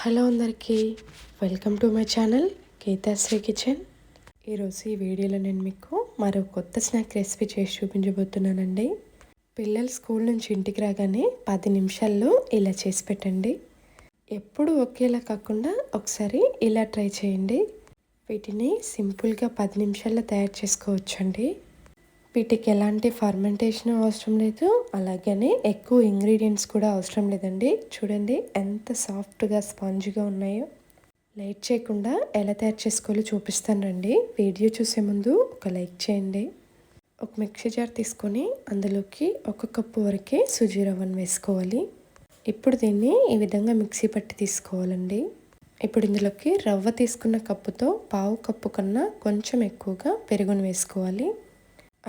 Hello అందరికీ, welcome to my channel Geethasri kitchen. ఈరోజు ఈ వీడియోలో నేను మీకు మరో కొత్త స్నాక్ రెసిపీ చేసి చూపించబోతున్నానండి. పిల్లలు స్కూల్ నుంచి ఇంటికి రాగానే 10 నిమిషాల్లో ఇలా చేసి పెట్టండి. ఎప్పుడు ఒకేలా కాకుండా ఒకసారి ఇలా ట్రై చేయండి. వీటిని సింపుల్గా 10 నిమిషాల్లో తయారు చేసుకోవచ్చండి. వీటికి ఎలాంటి ఫర్మెంటేషన్ అవసరం లేదు, అలాగనే ఎక్కువ ఇంగ్రీడియంట్స్ కూడా అవసరం లేదండి. చూడండి ఎంత సాఫ్ట్గా స్పాంజ్గా ఉన్నాయో. లేట్ చేయకుండా ఎలా తయారు చేసుకోవాలో చూపిస్తాను రండి. వీడియో చూసే ముందు ఒక లైక్ చేయండి. ఒక మిక్సీ జార్ తీసుకొని అందులోకి 1 కప్పు వరకే సుజీ రవ్వను వేసుకోవాలి. ఇప్పుడు దీన్ని ఈ విధంగా మిక్సీ పట్టి తీసుకోవాలండి. ఇప్పుడు ఇందులోకి రవ్వ తీసుకున్న కప్పుతో 1/2 కప్పు కన్నా కొంచెం ఎక్కువగా పెరుగును వేసుకోవాలి.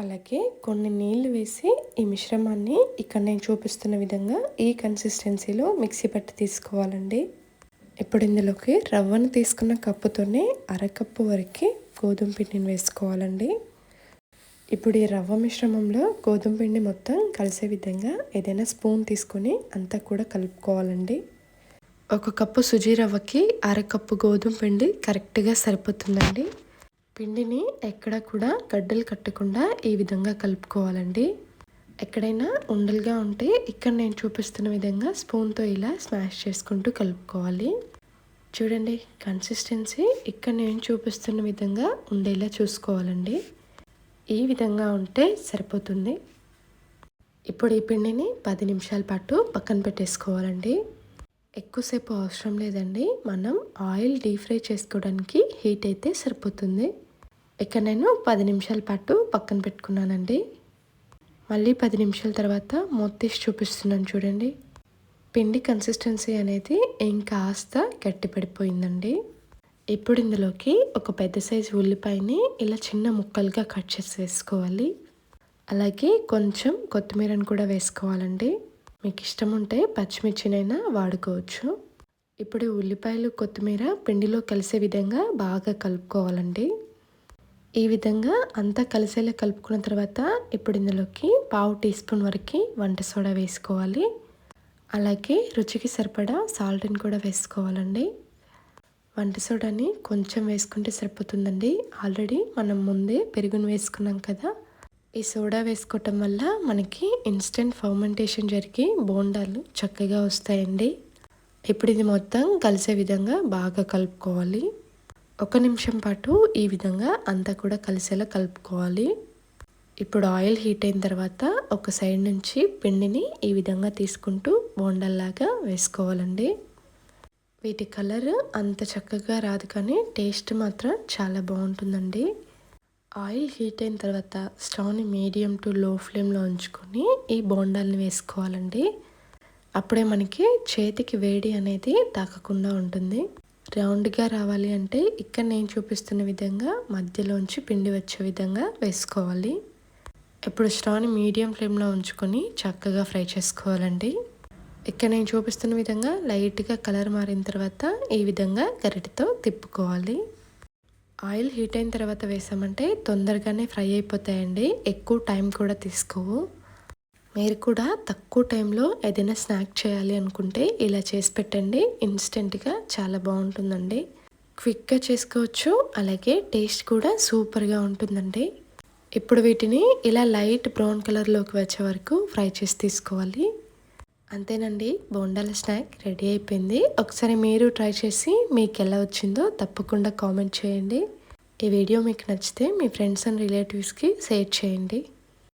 అలాగే కొన్ని నీళ్లు వేసి ఈ మిశ్రమాన్ని ఇక్కడ నేను చూపిస్తున్న విధంగా ఈ కన్సిస్టెన్సీలో మిక్సీ పట్టి తీసుకోవాలండి. ఇప్పుడు ఇందులోకి రవ్వను తీసుకున్న కప్పుతోనే 1/2 కప్పు వరకు గోధుమ పిండిని వేసుకోవాలండి. ఇప్పుడు ఈ రవ్వ మిశ్రమంలో గోధుమ పిండి మొత్తం కలిసే విధంగా ఏదైనా స్పూన్ తీసుకొని అంతా కూడా కలుపుకోవాలండి. 1 కప్పు సుజీ రవ్వకి 1/2 కప్పు గోధుమ పిండి కరెక్ట్గా సరిపోతుందండి. పిండిని ఎక్కడ కూడా గడ్డలు కట్టకుండా ఈ విధంగా కలుపుకోవాలండి. ఎక్కడైనా ఉండలుగా ఉంటే ఇక్కడ నేను చూపిస్తున్న విధంగా స్పూన్తో ఇలా స్మాష్ చేసుకుంటూ కలుపుకోవాలి. చూడండి కన్సిస్టెన్సీ ఇక్కడ నేను చూపిస్తున్న విధంగా ఉండేలా చూసుకోవాలండి. ఈ విధంగా ఉంటే సరిపోతుంది. ఇప్పుడు ఈ పిండిని 10 నిమిషాల పాటు పక్కన పెట్టేసుకోవాలండి. ఎక్కువసేపు అవసరం లేదండి. మనం ఆయిల్ డీప్ ఫ్రై చేసుకోవడానికి హీట్ అయితే సరిపోతుంది. ఇక్కడ నేను 10 నిమిషాల పాటు పక్కన పెట్టుకున్నానండి. మళ్ళీ 10 నిమిషాల తర్వాత మూత తీసి చూపిస్తున్నాను చూడండి. పిండి కన్సిస్టెన్సీ అనేది ఇంకాస్త గట్టి పడిపోయిందండి. ఇప్పుడు ఇందులోకి ఒక పెద్ద సైజు ఉల్లిపాయని ఇలా చిన్న ముక్కలుగా కట్ చేసి వేసుకోవాలి. అలాగే కొంచెం కొత్తిమీరను కూడా వేసుకోవాలండి. మీకు ఇష్టం ఉంటే పచ్చిమిర్చినైనా వాడుకోవచ్చు. ఇప్పుడు ఉల్లిపాయలు కొత్తిమీర పిండిలో కలిసే విధంగా బాగా కలుపుకోవాలండి. ఈ విధంగా అంతా కలిసేలా కలుపుకున్న తర్వాత ఇప్పుడు ఇందులోకి 1/2 టీ స్పూన్ వరకు వంట సోడా వేసుకోవాలి. అలాగే రుచికి సరిపడా సాల్ట్ని కూడా వేసుకోవాలండి. వంట సోడాని కొంచెం వేసుకుంటే సరిపోతుందండి. ఆల్రెడీ మనం ముందే పెరుగును వేసుకున్నాం కదా. ఈ సోడా వేసుకోవటం వల్ల మనకి ఇన్స్టెంట్ ఫర్మెంటేషన్ జరిగి బోండాలు చక్కగా వస్తాయండి. ఇప్పుడు ఇది మొత్తం కలిసే విధంగా బాగా కలుపుకోవాలి. 1 నిమిషం పాటు ఈ విధంగా అంతా కూడా కలిసేలా కలుపుకోవాలి. ఇప్పుడు ఆయిల్ హీట్ అయిన తర్వాత ఒక సైడ్ నుంచి పిండిని ఈ విధంగా తీసుకుంటూ బోండాల్లాగా వేసుకోవాలండి. వీటి కలర్ అంత చక్కగా రాదు కానీ టేస్ట్ మాత్రం చాలా బాగుంటుందండి. ఆయిల్ హీట్ అయిన తర్వాత స్టవ్ని మీడియం టు లో ఫ్లేమ్లో ఉంచుకొని ఈ బోండాల్ని వేసుకోవాలండి. అప్పుడే మనకి చేతికి వేడి అనేది తాకకుండా ఉంటుంది. రౌండ్గా రావాలి అంటే ఇక్కడ నేను చూపిస్తున్న విధంగా మధ్యలోంచి పిండి వచ్చే విధంగా వేసుకోవాలి. ఇప్పుడు స్టవ్ని మీడియం ఫ్లేమ్లో ఉంచుకొని చక్కగా ఫ్రై చేసుకోవాలండి. ఇక్కడ నేను చూపిస్తున్న విధంగా లైట్గా కలర్ మారిన తర్వాత ఈ విధంగా గరిటెతో తిప్పుకోవాలి. ఆయిల్ హీట్ అయిన తర్వాత వేసామంటే తొందరగానే ఫ్రై అయిపోతాయండి. ఎక్కువ టైం కూడా తీసుకోవు. మీరు కూడా తక్కువ టైంలో ఏదైనా స్నాక్ చేయాలి అనుకుంటే ఇలా చేసి పెట్టండి. ఇన్స్టెంట్గా చాలా బాగుంటుందండి. క్విక్గా చేసుకోవచ్చు, అలాగే టేస్ట్ కూడా సూపర్గా ఉంటుందండి. ఇప్పుడు వీటిని ఇలా లైట్ బ్రౌన్ కలర్లోకి వచ్చే వరకు ఫ్రై చేసి తీసుకోవాలి. అంతేనండి, బోండాల స్నాక్ రెడీ అయిపోయింది. ఒకసారి మీరు ట్రై చేసి మీకు ఎలా వచ్చిందో తప్పకుండా కామెంట్ చేయండి. ఈ వీడియో మీకు నచ్చితే మీ ఫ్రెండ్స్ అండ్ రిలేటివ్స్కి షేర్ చేయండి.